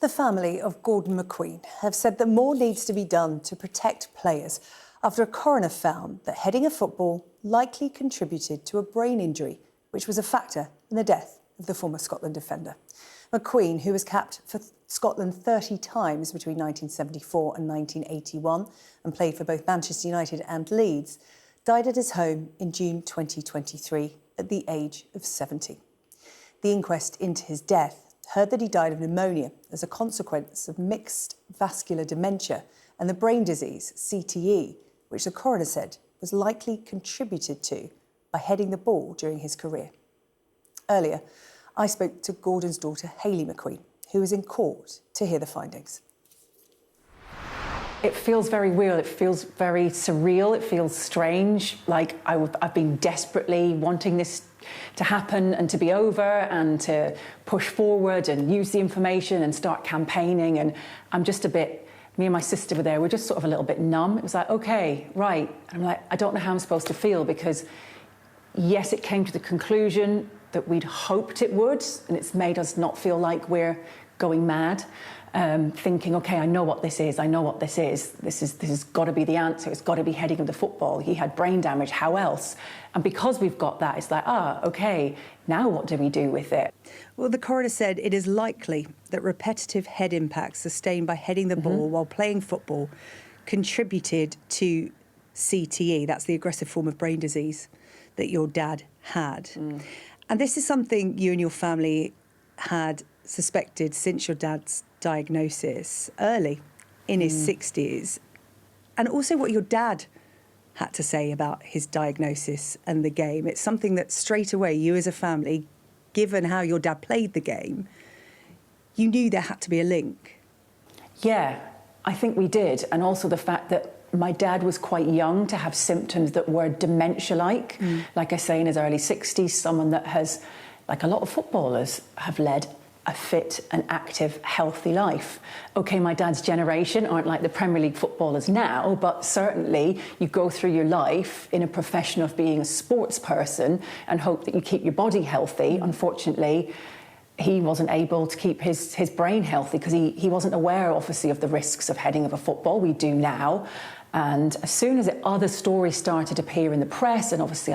The family of Gordon McQueen have said that more needs to be done to protect players after a coroner found that heading a football likely contributed to a brain injury, which was a factor in the death of the former Scotland defender. McQueen, who was capped for Scotland 30 times between 1974 and 1981 and played for both Manchester United and Leeds, died at his home in June 2023 at the age of 70. The inquest into his death heard that he died of pneumonia as a consequence of mixed vascular dementia and the brain disease, CTE, which the coroner said was likely contributed to by heading the ball during his career. Earlier, I spoke to Gordon's daughter, Hayley McQueen, who was in court to hear the findings. It feels very real, it feels very surreal, it feels strange, like I've been desperately wanting this to happen and to be over and to push forward and use the information and start campaigning, and I'm just a bit, me and my sister were there, we're just sort of a little bit numb. It was like, okay, right. And I'm like, I don't know how I'm supposed to feel, because yes, it came to the conclusion that we'd hoped it would, and it's made us not feel like we're going mad, thinking, okay, I know what this is, this has got to be the answer, it's got to be heading of the football, he had brain damage, how else? And because we've got that, it's like, okay, now what do we do with it? Well, the coroner said it is likely that repetitive head impacts sustained by heading the ball while playing football contributed to CTE, that's the aggressive form of brain disease that your dad had. And this is something you and your family had suspected since your dad's diagnosis early in his 60s. And also what your dad had to say about his diagnosis and the game. It's something that straight away, you as a family, given how your dad played the game, you knew there had to be a link. Yeah, I think we did. And also the fact that my dad was quite young to have symptoms that were dementia-like. Like I say, in his early 60s, someone that has, like a lot of footballers, have led a fit and active, healthy life. Okay, my dad's generation aren't like the Premier League footballers now, but certainly you go through your life in a profession of being a sports person and hope that you keep your body healthy. Unfortunately, he wasn't able to keep his brain healthy because he wasn't aware, obviously, of the risks of heading of a football. We do now. And as soon as other stories started to appear in the press, and obviously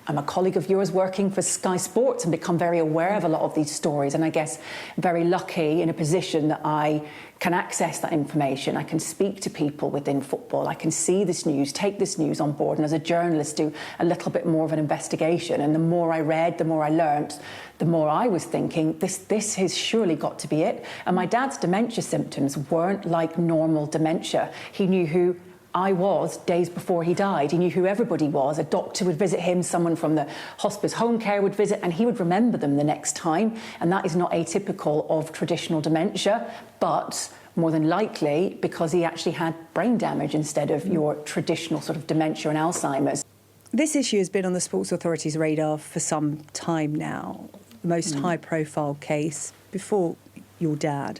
I'm a colleague of yours working for Sky Sports and become very aware of a lot of these stories. And I guess very lucky in a position that I can access that information. I can speak to people within football. I can see this news, take this news on board, and as a journalist do a little bit more of an investigation. And the more I read, the more I learnt, the more I was thinking, this has surely got to be it. And my dad's dementia symptoms weren't like normal dementia. He knew who I was days before he died. He knew who everybody was. A doctor would visit him, someone from the hospice home care would visit, and he would remember them the next time. And that is not atypical of traditional dementia, but more than likely because he actually had brain damage instead of your traditional sort of dementia and Alzheimer's. This issue has been on the Sports Authority's radar for some time now. The most high-profile case before your dad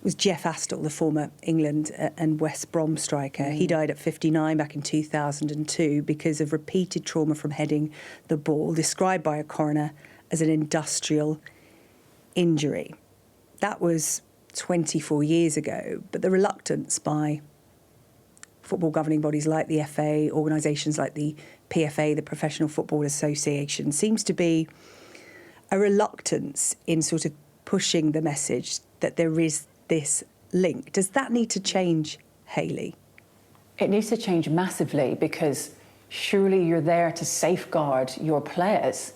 was Jeff Astle, the former England and West Brom striker. He died at 59 back in 2002 because of repeated trauma from heading the ball, described by a coroner as an industrial injury. That was 24 years ago, but the reluctance by football governing bodies like the FA, organisations like the PFA, the Professional Football Association, seems to be a reluctance in sort of pushing the message that there is this link. Does that need to change, Hayley? It needs to change massively, because surely you're there to safeguard your players.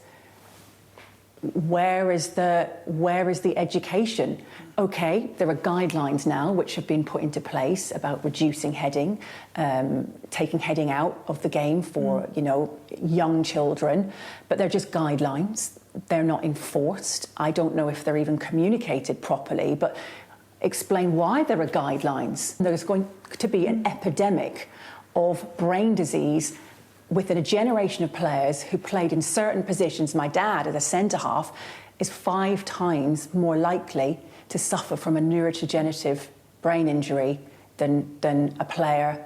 Where is the education? Okay, there are guidelines now which have been put into place about reducing heading, taking heading out of the game for young children, but they're just guidelines. They're not enforced. I don't know if they're even communicated properly, but explain why there are guidelines. There's going to be an epidemic of brain disease within a generation of players who played in certain positions. My dad, as a centre-half, is 5 times more likely to suffer from a neurodegenerative brain injury than a player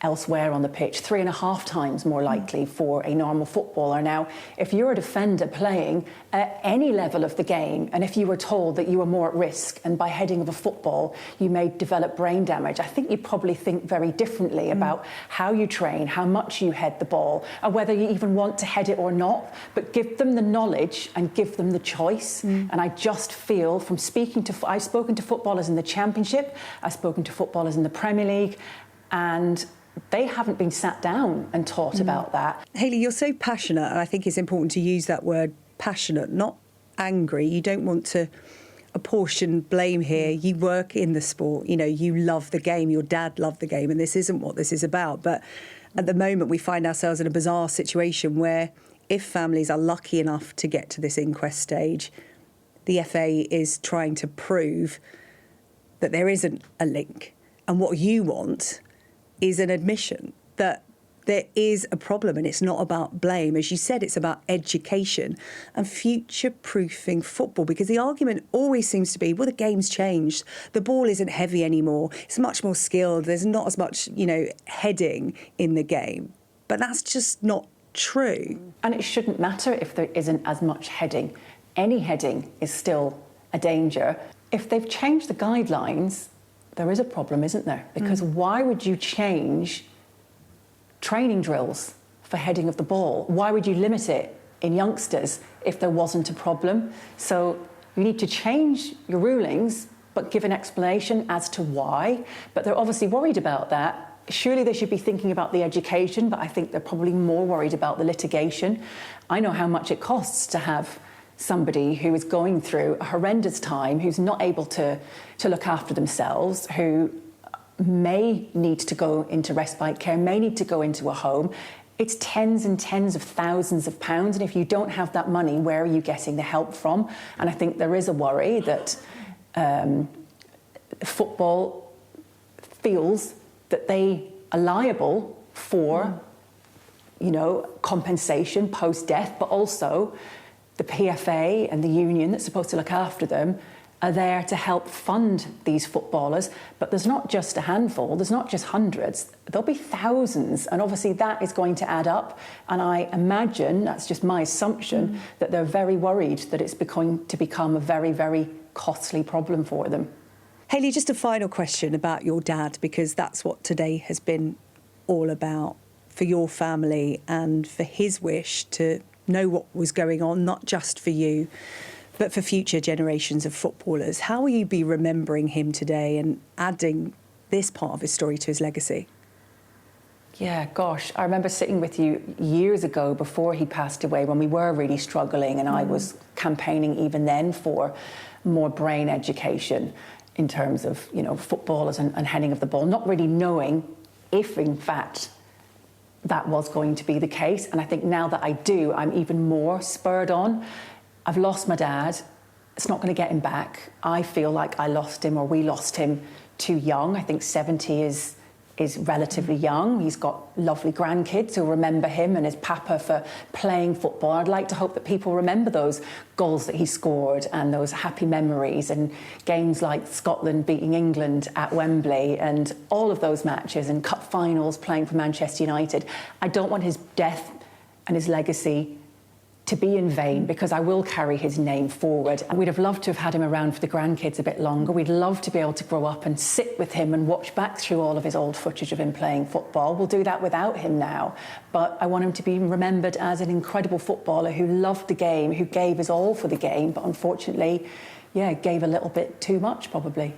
elsewhere on the pitch, 3.5 times more likely for a normal footballer. Now, if you're a defender playing at any level of the game, and if you were told that you were more at risk and by heading of a football you may develop brain damage, I think you probably think very differently about how you train, how much you head the ball, and whether you even want to head it or not. But give them the knowledge and give them the choice. And I just feel from I've spoken to footballers in the Championship, I've spoken to footballers in the Premier League, and they haven't been sat down and taught about that. Hayley, you're so passionate, and I think it's important to use that word passionate, not angry. You don't want to apportion blame here. You work in the sport, you know, you love the game, your dad loved the game, and this isn't what this is about. But at the moment we find ourselves in a bizarre situation where if families are lucky enough to get to this inquest stage, the FA is trying to prove that there isn't a link. And what you want is an admission that there is a problem, and it's not about blame. As you said, it's about education and future-proofing football, because the argument always seems to be, well, the game's changed. The ball isn't heavy anymore. It's much more skilled. There's not as much, you know, heading in the game. But that's just not true. And it shouldn't matter if there isn't as much heading. Any heading is still a danger. If they've changed the guidelines, there is a problem, isn't there? Because why would you change training drills for heading of the ball? Why would you limit it in youngsters if there wasn't a problem? So you need to change your rulings, but give an explanation as to why. But they're obviously worried about that. Surely they should be thinking about the education, but I think they're probably more worried about the litigation. I know how much it costs to have somebody who is going through a horrendous time, who's not able to look after themselves, who may need to go into respite care, may need to go into a home. It's tens and tens of thousands of pounds, and if you don't have that money, where are you getting the help from? And I think there is a worry that football feels that they are liable for, you know, compensation post-death, but also the PFA and the union that's supposed to look after them are there to help fund these footballers. But there's not just a handful, there's not just hundreds, there'll be thousands. And obviously that is going to add up. And I imagine, that's just my assumption, that they're very worried that it's going to become a very, very costly problem for them. Hayley, just a final question about your dad, because that's what today has been all about for your family and for his wish to know what was going on, not just for you, but for future generations of footballers. How will you be remembering him today and adding this part of his story to his legacy? Yeah, gosh, I remember sitting with you years ago before he passed away when we were really struggling, and I was campaigning even then for more brain education in terms of, you know, footballers and heading of the ball, not really knowing if, in fact, that was going to be the case. And I think now that I do, I'm even more spurred on. I've lost my dad. It's not going to get him back. I feel like I lost him, or we lost him, too young. I think 70 is relatively young. He's got lovely grandkids who remember him and his papa for playing football. I'd like to hope that people remember those goals that he scored and those happy memories and games like Scotland beating England at Wembley and all of those matches and cup finals playing for Manchester United. I don't want his death and his legacy to be in vain, because I will carry his name forward. And we'd have loved to have had him around for the grandkids a bit longer. We'd love to be able to grow up and sit with him and watch back through all of his old footage of him playing football. We'll do that without him now. But I want him to be remembered as an incredible footballer who loved the game, who gave his all for the game, but unfortunately, yeah, gave a little bit too much, probably.